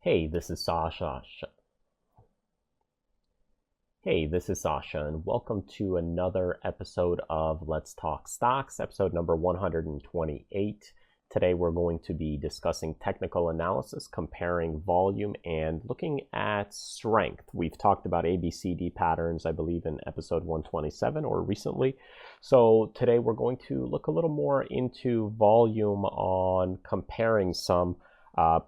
Hey, this is Sasha. Hey, this is Sasha, and welcome to another episode of Let's Talk Stocks, episode number 128. Today we're going to be discussing technical analysis, comparing volume, and looking at strength. We've talked about ABCD patterns, I believe, in episode 127 or recently. So today we're going to look a little more into volume on comparing some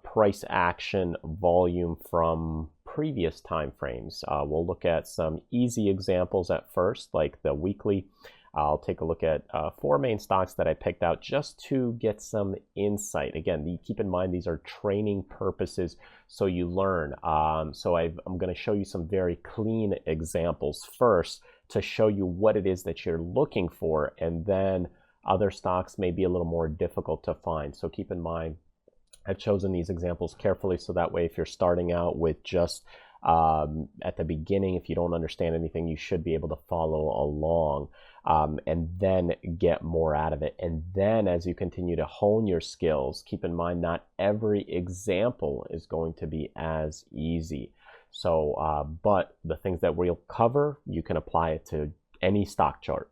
price action volume from previous time frames. We'll look at some easy examples at first, like the weekly. I'll take a look at 4 main stocks that I picked out just to get some insight. Again, keep in mind these are training purposes, so you learn. So I'm going to show you some very clean examples first to show you what it is that you're looking for, and then other stocks may be a little more difficult to find. So keep in mind, I've chosen these examples carefully so that way if you're starting out with just at the beginning, if you don't understand anything, you should be able to follow along and then get more out of it. And then as you continue to hone your skills, keep in mind not every example is going to be as easy. So, but the things that we'll cover, you can apply it to any stock chart,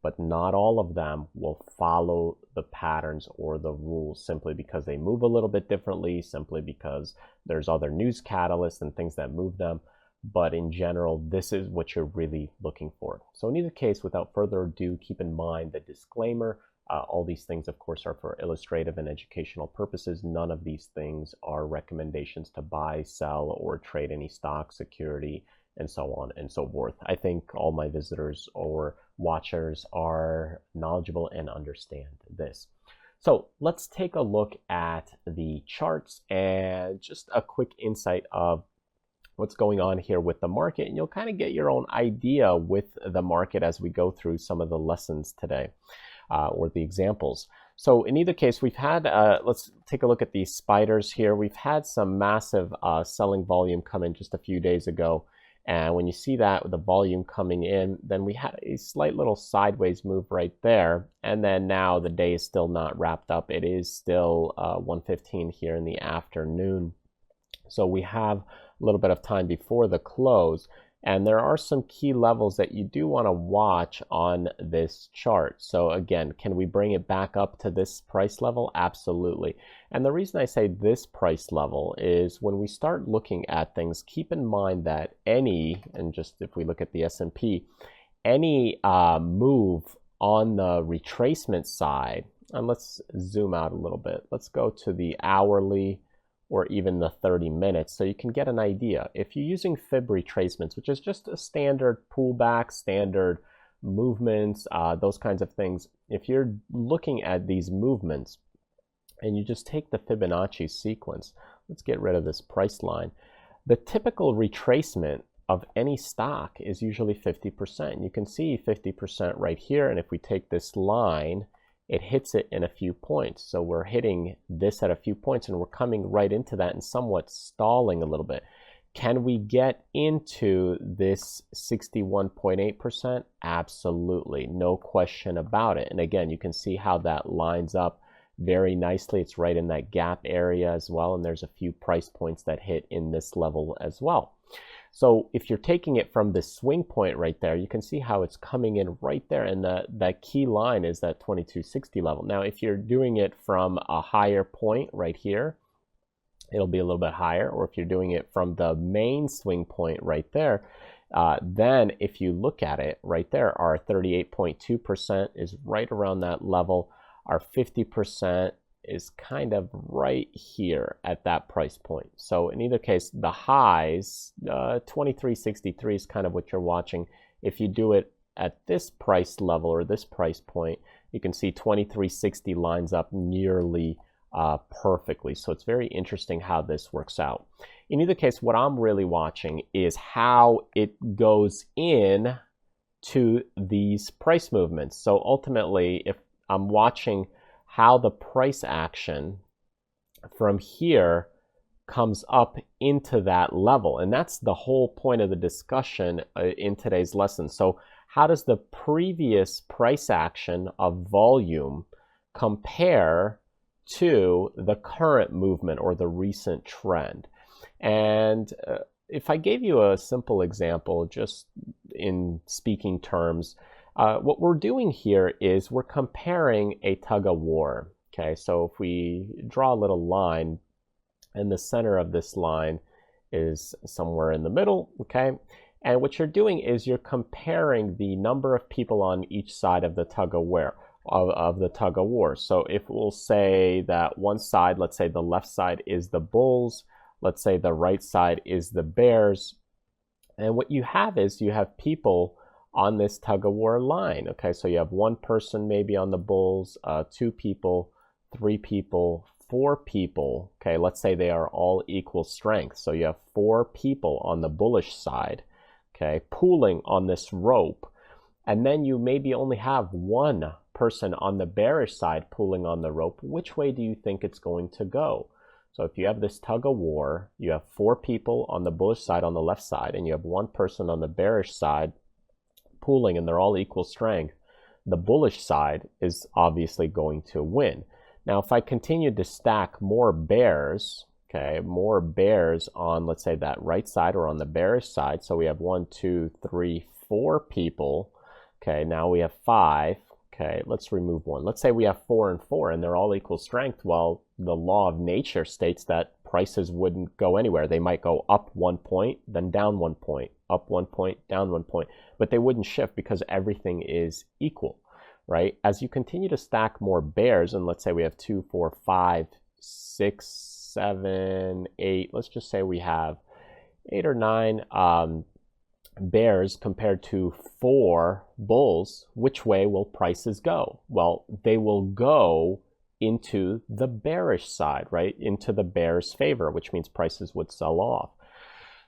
but not all of them will follow the patterns or the rules simply because they move a little bit differently, simply because there's other news catalysts and things that move them. But in general, this is what you're really looking for. So in either case, without further ado, keep in mind the disclaimer. All these things, of course, are for illustrative and educational purposes. None of these things are recommendations to buy, sell, or trade any stock, security, and so on and so forth. I think all my visitors or watchers are knowledgeable and understand this. So let's take a look at the charts and just a quick insight of what's going on here with the market, and you'll kind of get your own idea with the market as we go through some of the lessons today or the examples. So in either case, we've had, let's take a look at these spiders here. We've had some massive selling volume come in just a few days ago. And when you see that with the volume coming in, then we had a slight little sideways move right there. And then now the day is still not wrapped up. It is still 1:15 here in the afternoon. So we have a little bit of time before the close. And there are some key levels that you do want to watch on this chart. So again, can we bring it back up to this price level? Absolutely. And the reason I say this price level is when we start looking at things, keep in mind that and just if we look at the S&P, any move on the retracement side, and let's zoom out a little bit. Let's go to the hourly or even the 30 minutes, so you can get an idea. If you're using fib retracements, which is just a standard pullback, standard movements, those kinds of things, if you're looking at these movements and you just take the Fibonacci sequence, let's get rid of this price line. The typical retracement of any stock is usually 50%. You can see 50% right here, and if we take this line, it hits it in a few points. So we're hitting this at a few points and we're coming right into that and somewhat stalling a little bit. Can we get into this 61.8%? Absolutely, no question about it. And again, you can see how that lines up very nicely. It's right in that gap area as well. And there's a few price points that hit in this level as well. So if you're taking it from the swing point right there, you can see how it's coming in right there. And that key line is that 2260 level. Now, if you're doing it from a higher point right here, it'll be a little bit higher. Or if you're doing it from the main swing point right there, then if you look at it right there, our 38.2% is right around that level. Our 50% is kind of right here at that price point. So in either case, the highs, 2363 is kind of what you're watching. If you do it at this price level or this price point, you can see 2360 lines up nearly perfectly. So it's very interesting how this works out. In either case, what I'm really watching is how it goes in to these price movements. So ultimately, if I'm watching how the price action from here comes up into that level. And that's the whole point of the discussion in today's lesson. So how does the previous price action of volume compare to the current movement or the recent trend. And if I gave you a simple example, just in speaking terms, what we're doing here is we're comparing a tug-of-war. Okay, so if we draw a little line, and the center of this line is somewhere in the middle, okay? And what you're doing is you're comparing the number of people on each side of the tug-of-war. So if we'll say that one side, let's say the left side is the bulls, let's say the right side is the bears, and what you have is you have people on this tug-of-war line, okay? So you have one person maybe on the bulls, 2 people, 3 people, 4 people, okay? Let's say they are all equal strength. So you have 4 people on the bullish side, okay, pulling on this rope, and then you maybe only have 1 person on the bearish side pulling on the rope. Which way do you think it's going to go? So if you have this tug-of-war, you have 4 people on the bullish side on the left side, and you have 1 person on the bearish side pulling, and they're all equal strength, the bullish side is obviously going to win. Now, if I continue to stack more bears, okay, more bears on, let's say, that right side or on the bearish side, so we have 1, 2, 3, 4 people, okay, now we have 5, okay, let's remove 1. Let's say we have 4 and 4, and they're all equal strength. Well, the law of nature states that prices wouldn't go anywhere. They might go up 1 point, then down 1 point, up 1 point, down 1 point, but they wouldn't shift because everything is equal. Right? As you continue to stack more bears, and let's say we have 2, 4, 5, 6, 7, 8, let's just say we have 8 or 9 bears compared to 4 bulls, which way will prices go? Well, they will go into the bearish side, right? Into the bear's favor, which means prices would sell off.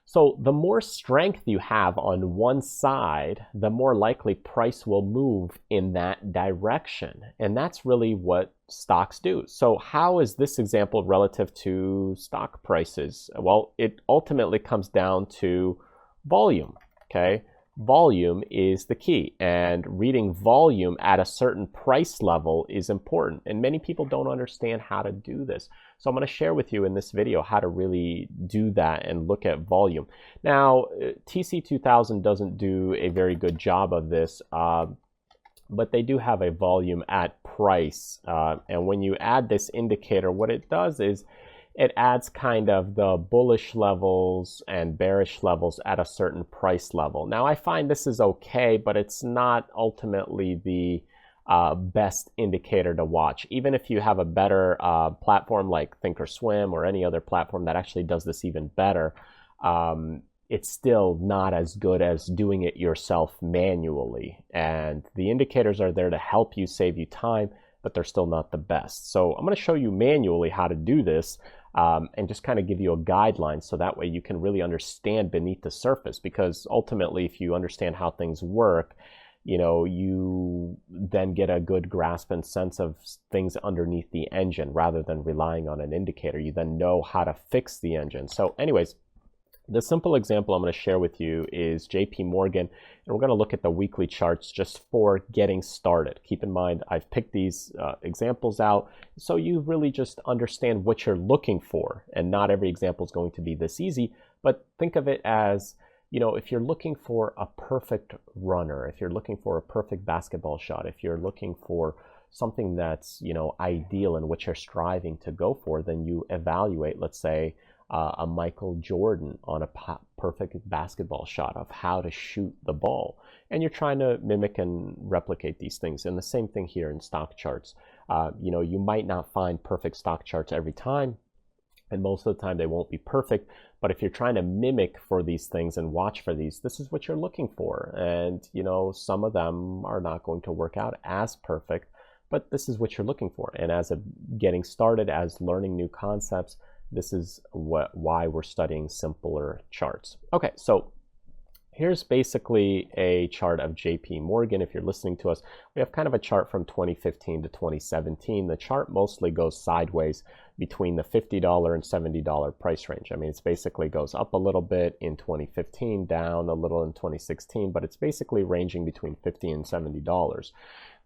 So the more strength you have on one side, the more likely price will move in that direction. And that's really what stocks do. So how is this example relative to stock prices? Well, it ultimately comes down to volume, okay? Volume is the key, and reading volume at a certain price level is important. And many people don't understand how to do this. So I'm going to share with you in this video how to really do that and look at volume. Now, TC2000 doesn't do a very good job of this, but they do have a volume at price. And when you add this indicator, what it does is it adds kind of the bullish levels and bearish levels at a certain price level. Now, I find this is okay, but it's not ultimately the best indicator to watch. Even if you have a better platform like Thinkorswim or any other platform that actually does this even better, it's still not as good as doing it yourself manually. And the indicators are there to help you, save you time, but they're still not the best. So I'm going to show you manually how to do this and just kind of give you a guideline so that way you can really understand beneath the surface, because ultimately if you understand how things work, you know, you then get a good grasp and sense of things underneath the engine rather than relying on an indicator. You then know how to fix the engine. So anyways, the simple example I'm going to share with you is JPMorgan, and we're going to look at the weekly charts just for getting started. Keep in mind, I've picked these examples out so you really just understand what you're looking for, and not every example is going to be this easy, but think of it as, you know, if you're looking for a perfect runner, if you're looking for a perfect basketball shot, if you're looking for something that's, you know, ideal and what you're striving to go for, then you evaluate, let's say, a Michael Jordan on a perfect basketball shot of how to shoot the ball. And you're trying to mimic and replicate these things. And the same thing here in stock charts. You know, you might not find perfect stock charts every time, and most of the time they won't be perfect. But if you're trying to mimic for these things and watch for these, this is what you're looking for. And, you know, some of them are not going to work out as perfect, but this is what you're looking for. And as a getting started, as learning new concepts, this is why we're studying simpler charts. Okay, so here's basically a chart of JPMorgan. If you're listening to us, we have kind of a chart from 2015 to 2017. The chart mostly goes sideways between the $50 and $70 price range. I mean, it's basically goes up a little bit in 2015, down a little in 2016, but it's basically ranging between $50 and $70.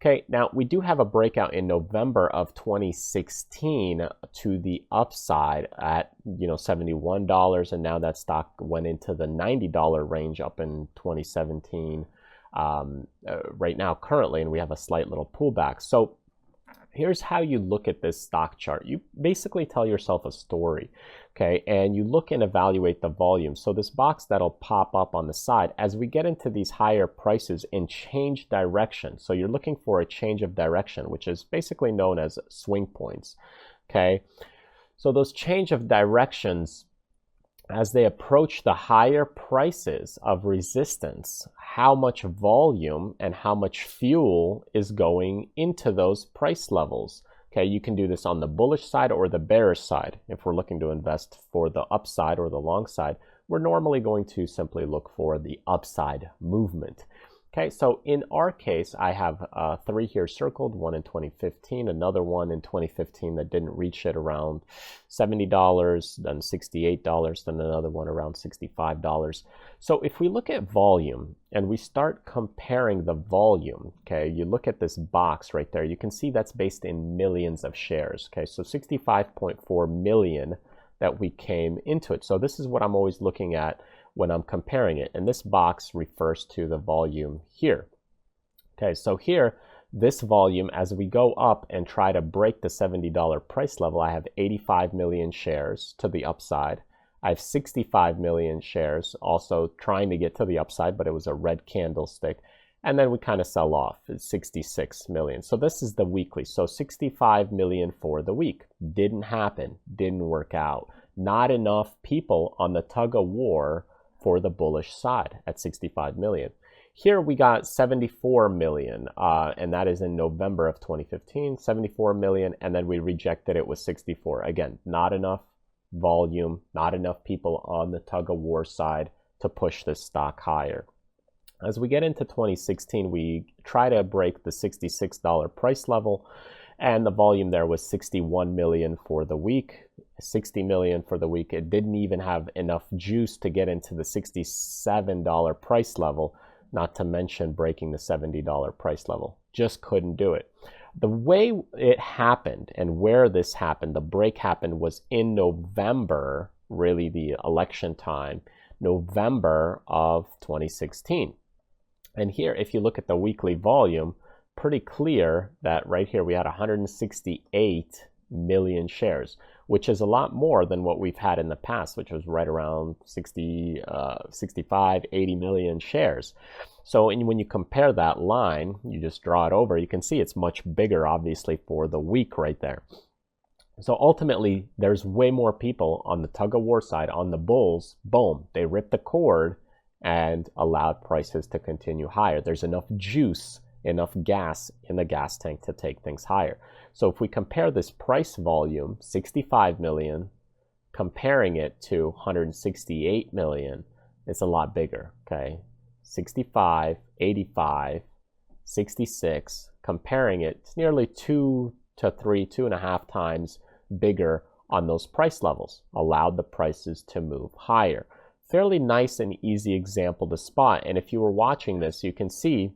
Okay, now we do have a breakout in November of 2016 to the upside at, $71, and now that stock went into the $90 range up in 2017 right now currently, and we have a slight little pullback. So here's how you look at this stock chart. You basically tell yourself a story, okay? And you look and evaluate the volume. So this box that'll pop up on the side, as we get into these higher prices and change direction. So you're looking for a change of direction, which is basically known as swing points, okay? So those change of directions, as they approach the higher prices of resistance, how much volume and how much fuel is going into those price levels. Okay, you can do this on the bullish side or the bearish side. If we're looking to invest for the upside or the long side, we're normally going to simply look for the upside movement. Okay, so in our case, I have 3 here circled, one in 2015, another one in 2015 that didn't reach it around $70, then $68, then another one around $65. So if we look at volume and we start comparing the volume, okay, you look at this box right there, you can see that's based in millions of shares. Okay, so 65.4 million that we came into it. So this is what I'm always looking at when I'm comparing it. And this box refers to the volume here. Okay, so here, this volume, as we go up and try to break the $70 price level, I have 85 million shares to the upside. I have 65 million shares also trying to get to the upside, but it was a red candlestick. And then we kind of sell off. It's 66 million. So this is the weekly. So 65 million for the week. Didn't happen. Didn't work out. Not enough people on the tug-of-war for the bullish side at 65 million. Here we got 74 million, and that is in November of 2015, 74 million, and then we rejected it with 64. Again, not enough volume, not enough people on the tug-of-war side to push this stock higher. As we get into 2016, we try to break the $66 price level, and the volume there was 61 million for the week, 60 million for the week. It didn't even have enough juice to get into the $67 price level, not to mention breaking the $70 price level. Just couldn't do it. The way it happened and where this happened, the break happened, was in November, really the election time, November of 2016. And here, if you look at the weekly volume, pretty clear that right here we had 168 million shares, which is a lot more than what we've had in the past, which was right around 65, 80 million shares. So when you compare that line, you just draw it over, you can see it's much bigger, obviously, for the week right there. So ultimately, there's way more people on the tug-of-war side. On the bulls, boom, they ripped the cord and allowed prices to continue higher. There's enough juice, enough gas in the gas tank to take things higher. So if we compare this price volume, 65 million, comparing it to 168 million, it's a lot bigger, okay? 65, 85, 66, comparing it, it's nearly 2 to 3, 2.5 times bigger on those price levels, allowed the prices to move higher. Fairly nice and easy example to spot. And if you were watching this, you can see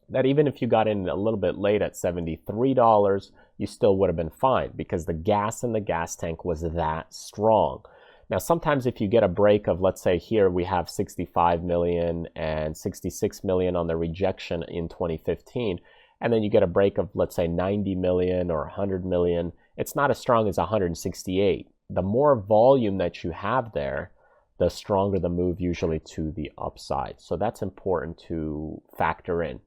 that even if you got in a little bit late at $73, you still would have been fine because the gas in the gas tank was that strong. Now, sometimes if you get a break of, let's say here we have 65 million and 66 million on the rejection in 2015, and then you get a break of, let's say, 90 million or 100 million, it's not as strong as 168. The more volume that you have there, the stronger the move usually to the upside. So that's important to factor in.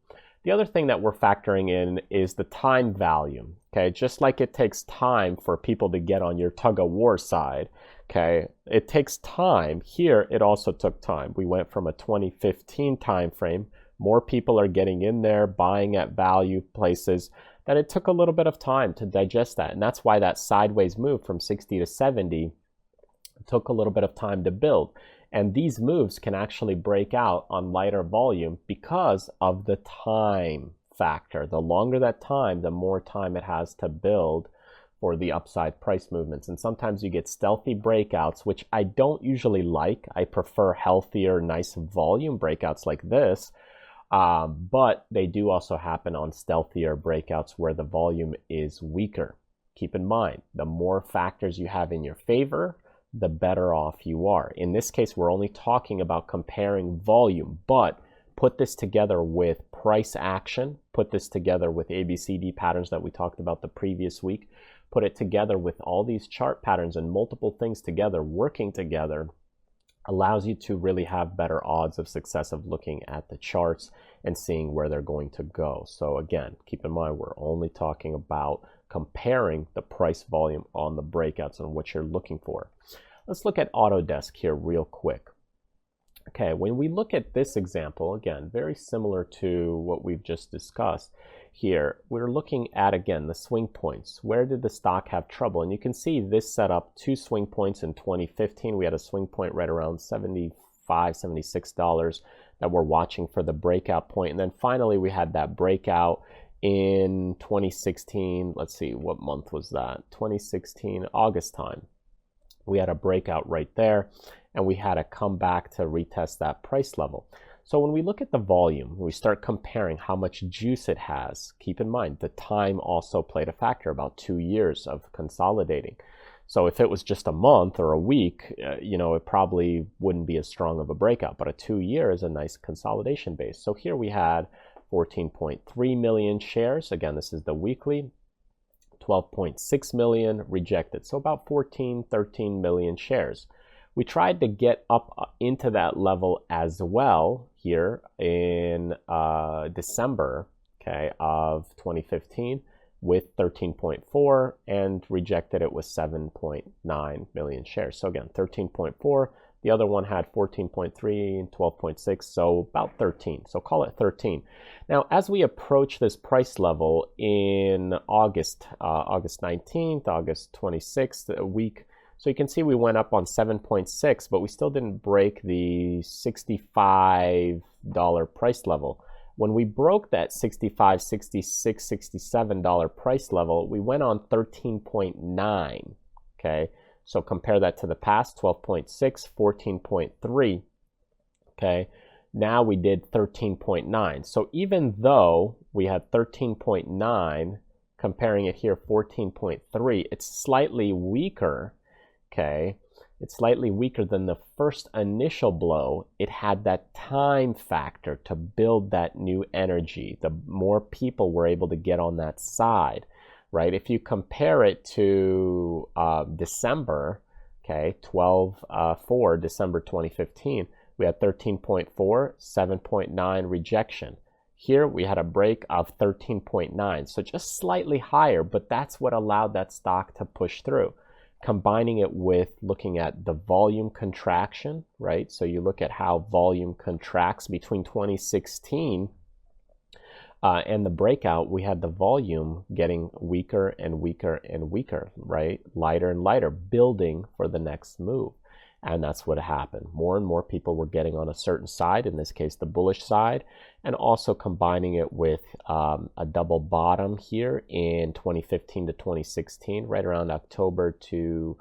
The other thing that we're factoring in is the time value, okay? Just like it takes time for people to get on your tug-of-war side, okay? It takes time. Here, it also took time. We went from a 2015 time frame. More people are getting in there, buying at value places, that it took a little bit of time to digest that. And that's why that sideways move from 60 to 70 took a little bit of time to build. And these moves can actually break out on lighter volume because of the time factor. The longer that time, the more time it has to build for the upside price movements. And sometimes you get stealthy breakouts, which I don't usually like. I prefer healthier, nice volume breakouts like this. But they do also happen on stealthier breakouts where the volume is weaker. Keep in mind, the more factors you have in your favor, the better off you are. In this case, we're only talking about comparing volume, but put this together with price action, put this together with ABCD patterns that we talked about the previous week, put it together with all these chart patterns and multiple things together, working together, allows you to really have better odds of success of looking at the charts and seeing where they're going to go. So again, keep in mind, we're only talking about comparing the price volume on the breakouts and what you're looking for. Let's look at Autodesk here real quick. Okay, when we look at this example, again, very similar to what we've just discussed here, we're looking at, again, the swing points. Where did the stock have trouble? And you can see this set up 2 swing points in 2015. We had a swing point right around $75, $76 that we're watching for the breakout point. And then finally, we had that breakout in 2016. Let's see, what month was that? 2016, August time. We had a breakout right there, and we had to come back to retest that price level. So when we look at the volume, we start comparing how much juice it has. Keep in mind, the time also played a factor, about 2 years of consolidating. So if it was just a month or a week, it probably wouldn't be as strong of a breakout, but a 2 year is a nice consolidation base. So here we had 14.3 million shares. Again, this is the weekly. 12.6 million rejected. So about 13 million shares. We tried to get up into that level as well here in December, of 2015 with 13.4 and rejected it with 7.9 million shares. So again, 13.4. The other one had 14.3 and 12.6, so about 13. So call it 13. Now, as we approach this price level in August 19th, August 26th, a week, so you can see we went up on 7.6, but we still didn't break the $65 price level. When we broke that $65, $66, $67 price level, we went on 13.9, okay? So compare that to the past, 12.6, 14.3, okay? Now we did 13.9. So even though we had 13.9, comparing it here, 14.3, it's slightly weaker, okay? It's slightly weaker than the first initial blow. It had that time factor to build that new energy. The more people were able to get on that side. Right? If you compare it to December, okay, 12/4, December 2015, we had 13.4, 7.9 rejection. Here we had a break of 13.9, so just slightly higher, but that's what allowed that stock to push through. Combining it with looking at the volume contraction, right? So you look at how volume contracts between 2016 and the breakout, we had the volume getting weaker and weaker and weaker, right? Lighter and lighter, building for the next move. And that's what happened. More and more people were getting on a certain side, in this case, the bullish side, and also combining it with a double bottom here in 2015 to 2016, right around October to,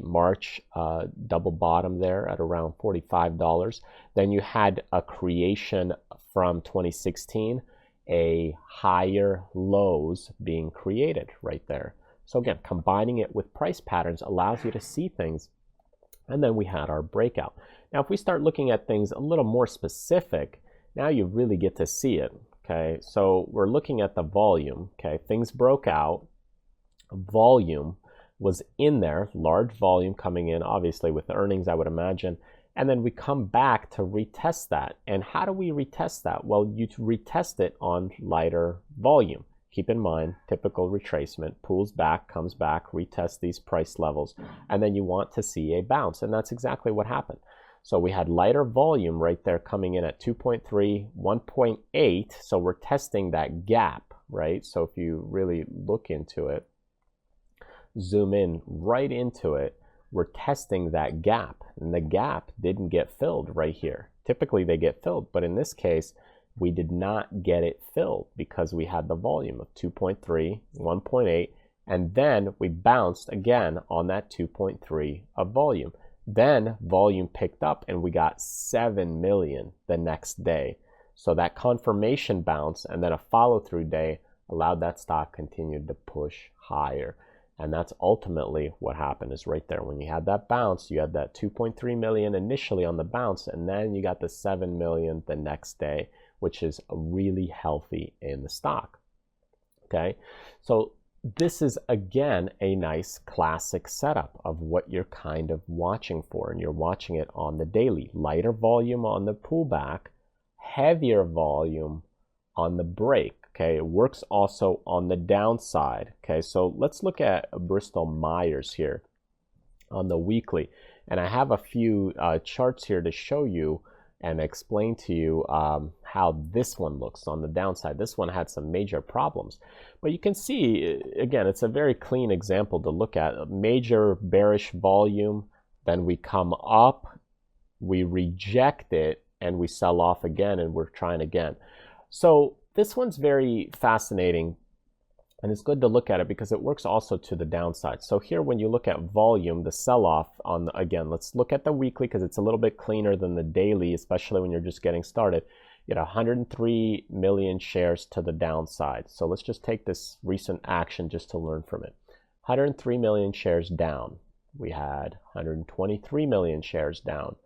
March, double bottom there at around $45. Then you had a creation from 2016, a higher lows being created right there. So again, combining it with price patterns allows you to see things. And then we had our breakout. Now, if we start looking at things a little more specific, now you really get to see it, okay? So we're looking at the volume, okay? Things broke out. Volume was in there, large volume coming in, obviously with the earnings, I would imagine. And then we come back to retest that. And how do we retest that? Well, you retest it on lighter volume. Keep in mind, typical retracement, pulls back, comes back, retests these price levels, and then you want to see a bounce. And that's exactly what happened. So we had lighter volume right there coming in at 2.3, 1.8. So we're testing that gap, right? So if you really look into it, zoom in right into it, we're testing that gap, and the gap didn't get filled right here. Typically they get filled, but in this case, we did not get it filled because we had the volume of 2.3, 1.8, and then we bounced again on that 2.3 of volume. Then volume picked up and we got 7 million the next day. So that confirmation bounce and then a follow-through day allowed that stock continue to push higher. And that's ultimately what happened, is right there. When you had that bounce, you had that 2.3 million initially on the bounce, and then you got the 7 million the next day, which is really healthy in the stock. Okay, so this is again a nice classic setup of what you're kind of watching for, and you're watching it on the daily. Lighter volume on the pullback, heavier volume on the break. Okay, it works also on the downside. Okay, so let's look at Bristol-Myers here on the weekly, and I have a few charts here to show you and explain to you how this one looks on the downside. This one had some major problems, but you can see, again, it's a very clean example to look at. A major bearish volume, then we come up, we reject it, and we sell off again, and we're trying again. So this one's very fascinating, and it's good to look at it because it works also to the downside. So here, when you look at volume, the sell-off on the, again, let's look at the weekly because it's a little bit cleaner than the daily, especially when you're just getting started. You had 103 million shares to the downside. So let's just take this recent action just to learn from it. 103 million shares down. We had 123 million shares down.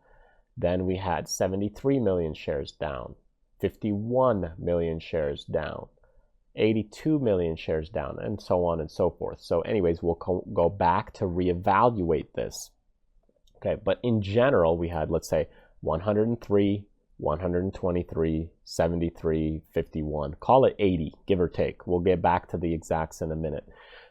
Then we had 73 million shares down. 51 million shares down. 82 million shares down, and so on and so forth. So anyways, we'll go back to reevaluate this. Okay, but in general, we had, let's say, 103, 123, 73, 51. Call it 80, give or take. We'll get back to the exacts in a minute.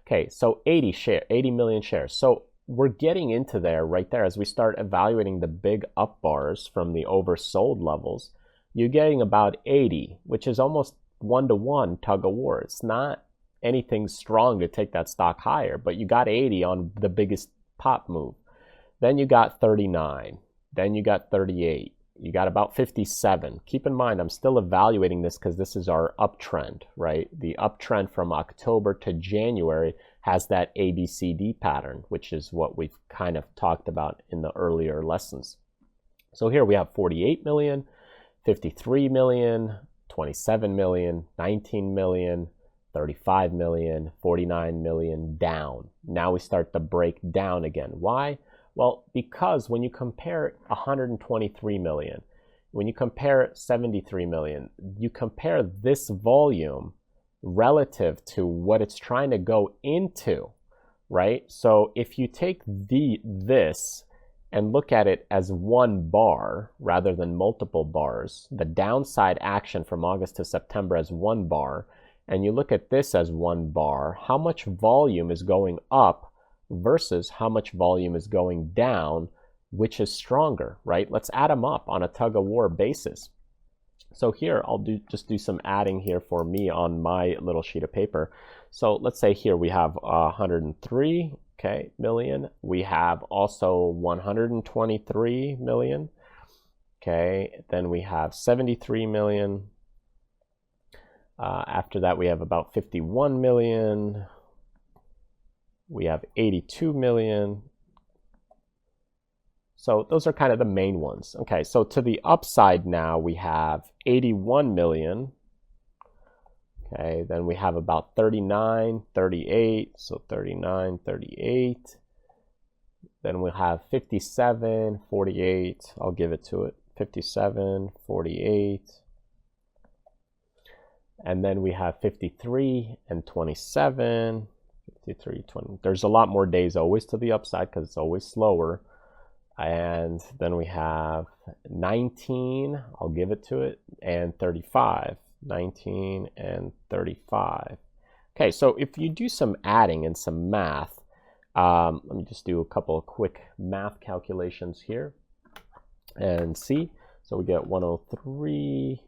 Okay, so 80 million shares. So we're getting into there right there as we start evaluating the big up bars from the oversold levels. You're getting about 80, which is almost one-to-one tug-of-war. It's not anything strong to take that stock higher, but you got 80 on the biggest pop move. Then you got 39. Then you got 38. You got about 57. Keep in mind, I'm still evaluating this because this is our uptrend, right? The uptrend from October to January has that ABCD pattern, which is what we've kind of talked about in the earlier lessons. So here we have 48 million, 53 million, 27 million, 19 million, 35 million, 49 million down. Now we start to break down again. Why? Well, because when you compare 123 million, when you compare 73 million, you compare this volume relative to what it's trying to go into, right? So if you take this and look at it as one bar rather than multiple bars, the downside action from August to September as one bar, and you look at this as one bar, how much volume is going up versus how much volume is going down, which is stronger, right? Let's add them up on a tug-of-war basis. So here, I'll just do some adding here for me on my little sheet of paper. So let's say here we have 103, okay, million. We have also 123 million. Okay, then we have 73 million. After that, we have about 51 million. We have 82 million. So those are kind of the main ones. Okay, so to the upside now, we have 81 million. Okay, then we have about 39, 38, so 39, 38. Then we'll have 57, 48, I'll give it to it, 57, 48. And then we have 53 and 27, 53, 20. There's a lot more days always to the upside because it's always slower. And then we have 19, I'll give it to it, and 35. 19 and 35. Okay, so if you do some adding and some math, let me just do a couple of quick math calculations here and see. So we get 103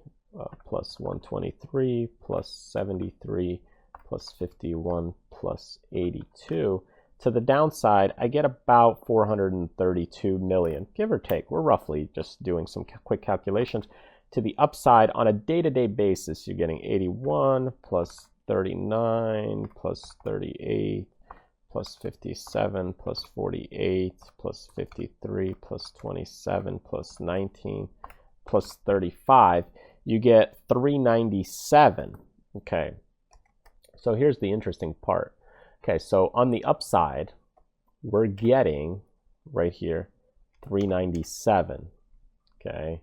plus 123 plus 73 plus 51 plus 82. To the downside, I get about 432 million, give or take. We're roughly just doing some quick calculations. To the upside, on a day-to-day basis, you're getting 81 plus 39 plus 38 plus 57 plus 48 plus 53 plus 27 plus 19 plus 35. you get 397. Okay, so here's the interesting part. Okay, so on the upside, we're getting right here 397. Okay,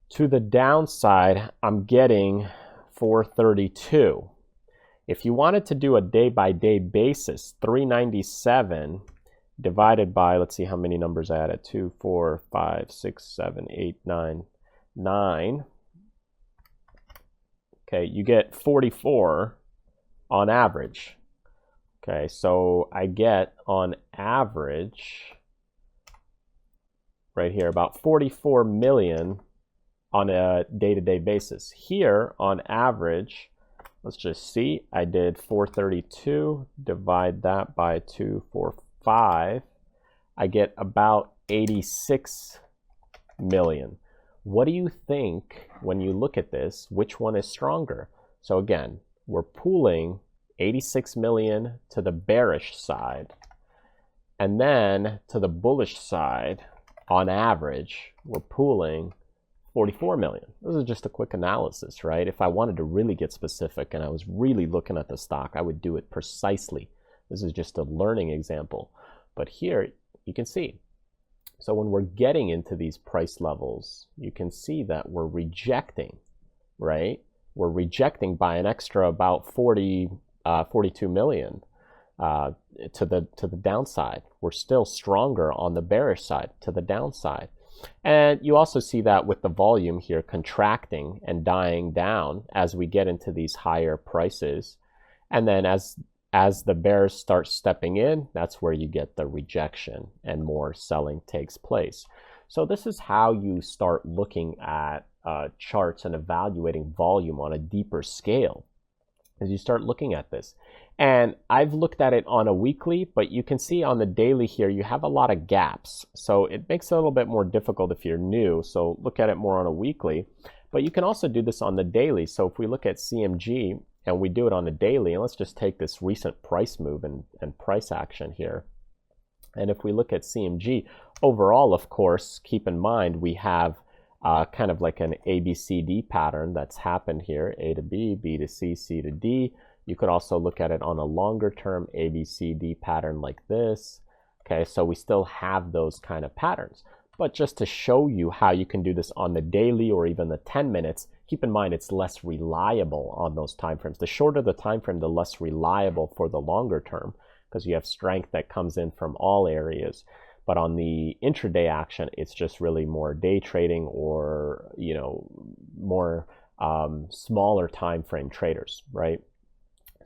to the downside, I'm getting 432. If you wanted to do a day-by-day basis, 397 divided by, let's see how many numbers I added, 2, 4, 5, 6, 7, 8, 9, 9. Okay, you get 44 on average. Okay, so I get on average, right here, about 44 million on a day-to-day basis. Here, on average, let's just see, I did 432, divide that by 245, I get about 86 million. What do you think when you look at this, which one is stronger? So again, we're pooling 86 million to the bearish side, and then to the bullish side, on average, we're pooling 44 million. This is just a quick analysis, right? If I wanted to really get specific and I was really looking at the stock, I would do it precisely. This is just a learning example. But here, you can see. So when we're getting into these price levels, you can see that we're rejecting, right? We're rejecting by an extra about 42 million to the downside. We're still stronger on the bearish side to the downside. And you also see that with the volume here contracting and dying down as we get into these higher prices. And then as the bears start stepping in, that's where you get the rejection and more selling takes place. So this is how you start looking at charts and evaluating volume on a deeper scale, as you start looking at this. And I've looked at it on a weekly, but you can see on the daily here, you have a lot of gaps. So it makes it a little bit more difficult if you're new. So look at it more on a weekly, but you can also do this on the daily. So if we look at CMG and we do it on the daily, and let's just take this recent price move and price action here. And if we look at CMG overall, of course, keep in mind, we have kind of like an ABCD pattern that's happened here, A to B, B to C, C to D. You could also look at it on a longer term ABCD pattern like this. Okay, so we still have those kind of patterns. But just to show you how you can do this on the daily or even the 10 minutes, keep in mind it's less reliable on those time frames. The shorter the time frame, the less reliable for the longer term, because you have strength that comes in from all areas. But on the intraday action, it's just really more day trading or, you know, more smaller time frame traders, right?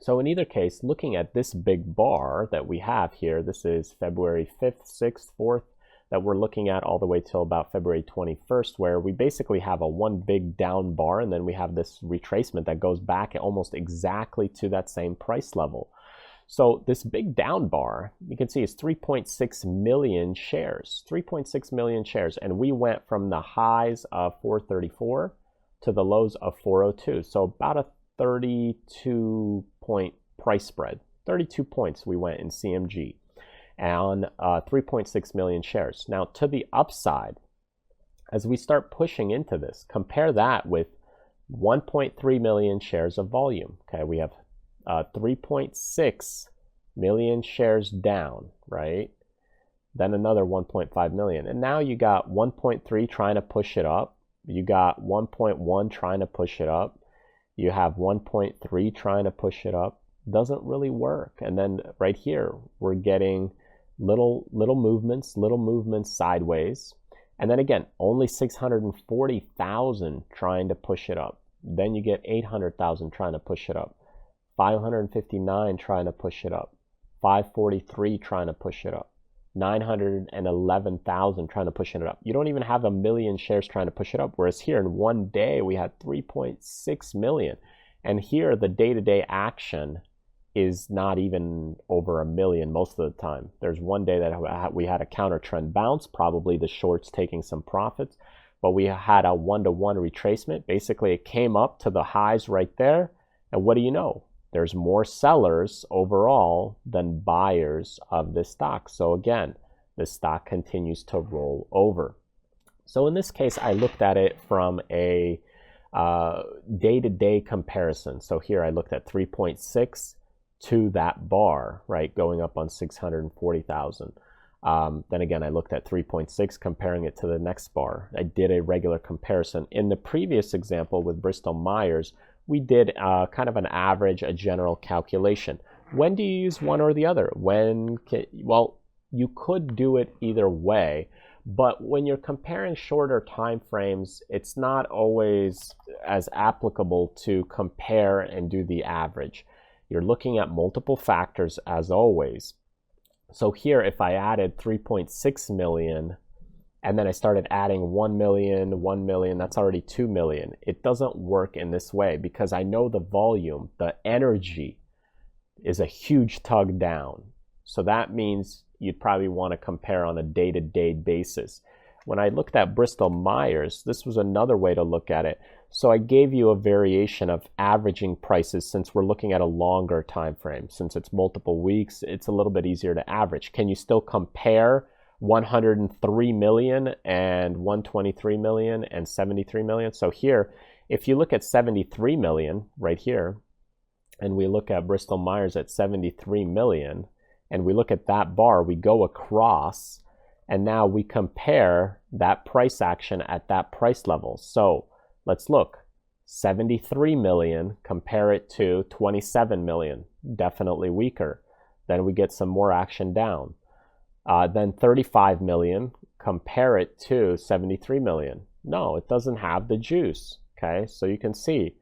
So in either case, looking at this big bar that we have here, this is February 5th, 6th, 4th, that we're looking at all the way till about February 21st, where we basically have a one big down bar, and then we have this retracement that goes back almost exactly to that same price level. So this big down bar, you can see, is 3.6 million shares, 3.6 million shares. And we went from the highs of 434 to the lows of 402. So about a 32-point price spread, 32 points we went in CMG on 3.6 million shares. Now to the upside, as we start pushing into this, compare that with 1.3 million shares of volume. Okay, we have 3.6 million shares down, right? Then another 1.5 million. And now you got 1.3 trying to push it up. You got 1.1 trying to push it up. You have 1.3 trying to push it up. Doesn't really work. And then right here, we're getting little movements sideways. And then again, only 640,000 trying to push it up. Then you get 800,000 trying to push it up. 559 trying to push it up, 543 trying to push it up, 911,000 trying to push it up. You don't even have a million shares trying to push it up, whereas here in one day we had 3.6 million. And here the day-to-day action is not even over a million most of the time. There's one day that we had a counter trend bounce, probably the shorts taking some profits, but we had a one-to-one retracement. Basically, it came up to the highs right there, and what do you know? There's more sellers overall than buyers of this stock. So again, the stock continues to roll over. So in this case, I looked at it from a day-to-day comparison. So here I looked at 3.6 to that bar, right, going up on 640,000. Then again, I looked at 3.6, comparing it to the next bar. I did a regular comparison. In the previous example with Bristol-Myers, we did kind of an average, a general calculation. When do you use one or the other? Well, you could do it either way, but when you're comparing shorter time frames, it's not always as applicable to compare and do the average. You're looking at multiple factors as always. So here, if I added 3.6 million, and then I started adding 1 million, 1 million, that's already 2 million. It doesn't work in this way because I know the volume, the energy is a huge tug down. So that means you'd probably want to compare on a day-to-day basis. When I looked at Bristol-Myers, this was another way to look at it. So I gave you a variation of averaging prices since we're looking at a longer time frame. Since it's multiple weeks, it's a little bit easier to average. Can you still compare 103 million and 123 million and 73 million? So here, if you look at 73 million right here, and we look at Bristol-Myers at 73 million, and we look at that bar, we go across, and now we compare that price action at that price level. So let's look. 73 million, compare it to 27 million, definitely weaker. Then we get some more action down. Then 35 million, compare it to 73 million. No, it doesn't have the juice. Okay, so you can see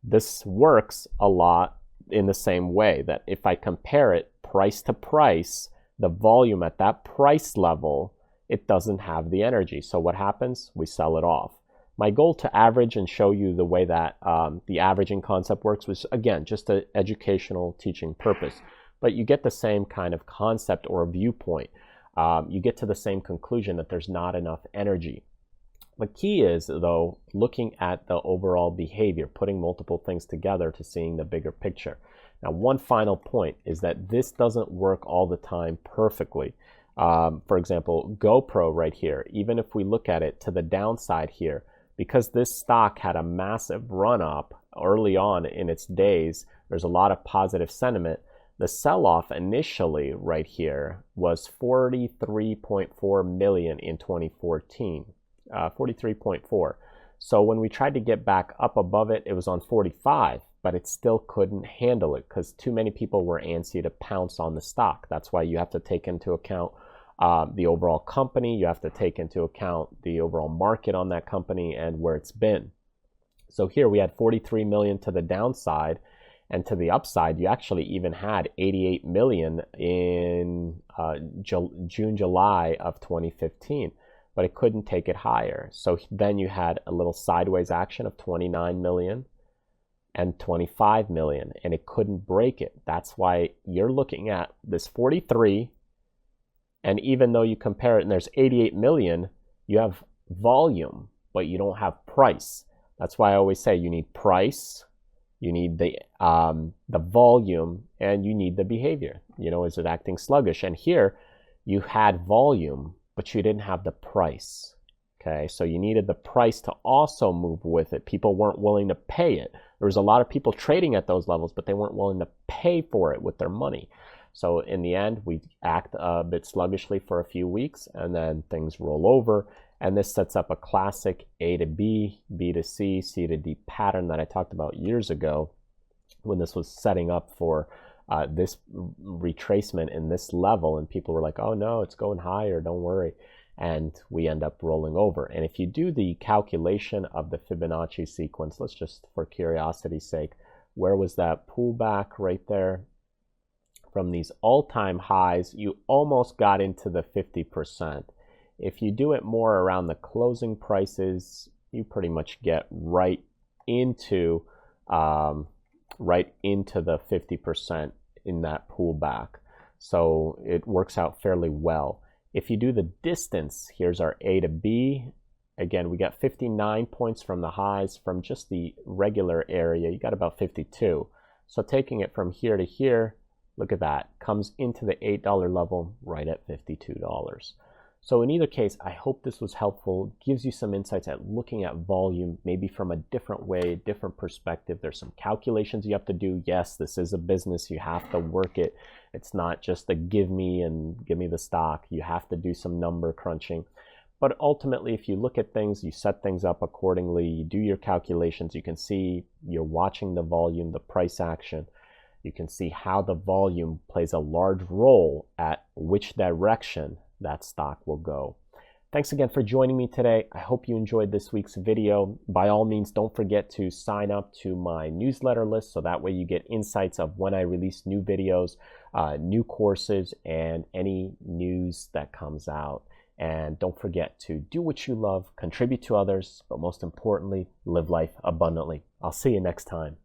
this works a lot in the same way, that if I compare it price to price, the volume at that price level, it doesn't have the energy. So what happens? We sell it off. My goal to average and show you the way that the averaging concept works was, again, just an educational teaching purpose. But you get the same kind of concept or viewpoint. You get to the same conclusion that there's not enough energy. The key is, though, looking at the overall behavior, putting multiple things together to seeing the bigger picture. Now, one final point is that this doesn't work all the time perfectly. For example, GoPro right here, even if we look at it to the downside here, because this stock had a massive run up early on in its days, there's a lot of positive sentiment. The sell-off initially right here was 43.4 million in 2014, 43.4. So when we tried to get back up above it, it was on 45, but it still couldn't handle it because too many people were antsy to pounce on the stock. That's why you have to take into account the overall company. You have to take into account the overall market on that company and where it's been. So here we had 43 million to the downside, and to the upside, you actually even had 88 million in June, July of 2015, but it couldn't take it higher. So then you had a little sideways action of 29 million and 25 million, and it couldn't break it. That's why you're looking at this 43, and even though you compare it and there's 88 million, you have volume, but you don't have price. That's why I always say you need price, you need the volume, and you need the behavior. You know, is it acting sluggish? And here you had volume, but you didn't have the price. Okay, so you needed the price to also move with it. People weren't willing to pay it. There was a lot of people trading at those levels, but they weren't willing to pay for it with their money. So in the end, we act a bit sluggishly for a few weeks, and then things roll over. And this sets up a classic A to B, B to C, C to D pattern that I talked about years ago when this was setting up for this retracement in this level. And people were like, oh no, it's going higher, don't worry. And we end up rolling over. And if you do the calculation of the Fibonacci sequence, let's just, for curiosity's sake, where was that pullback right there? From these all-time highs, you almost got into the 50%. If you do it more around the closing prices, you pretty much get right into the 50% in that pullback. So it works out fairly well. If you do the distance, here's our A to B. Again, we got 59 points from the highs. From just the regular area, you got about 52. So taking it from here to here, look at that, comes into the $8 level right at $52. So in either case, I hope this was helpful, gives you some insights at looking at volume, maybe from a different way, different perspective. There's some calculations you have to do. Yes, this is a business. You have to work it. It's not just a give me the stock. You have to do some number crunching. But ultimately, if you look at things, you set things up accordingly, you do your calculations, you can see you're watching the volume, the price action. You can see how the volume plays a large role at which direction that stock will go. Thanks again for joining me today. I hope you enjoyed this week's video. By all means, don't forget to sign up to my newsletter list so that way you get insights of when I release new videos, new courses, and any news that comes out. And don't forget to do what you love, contribute to others, but most importantly, live life abundantly. I'll see you next time.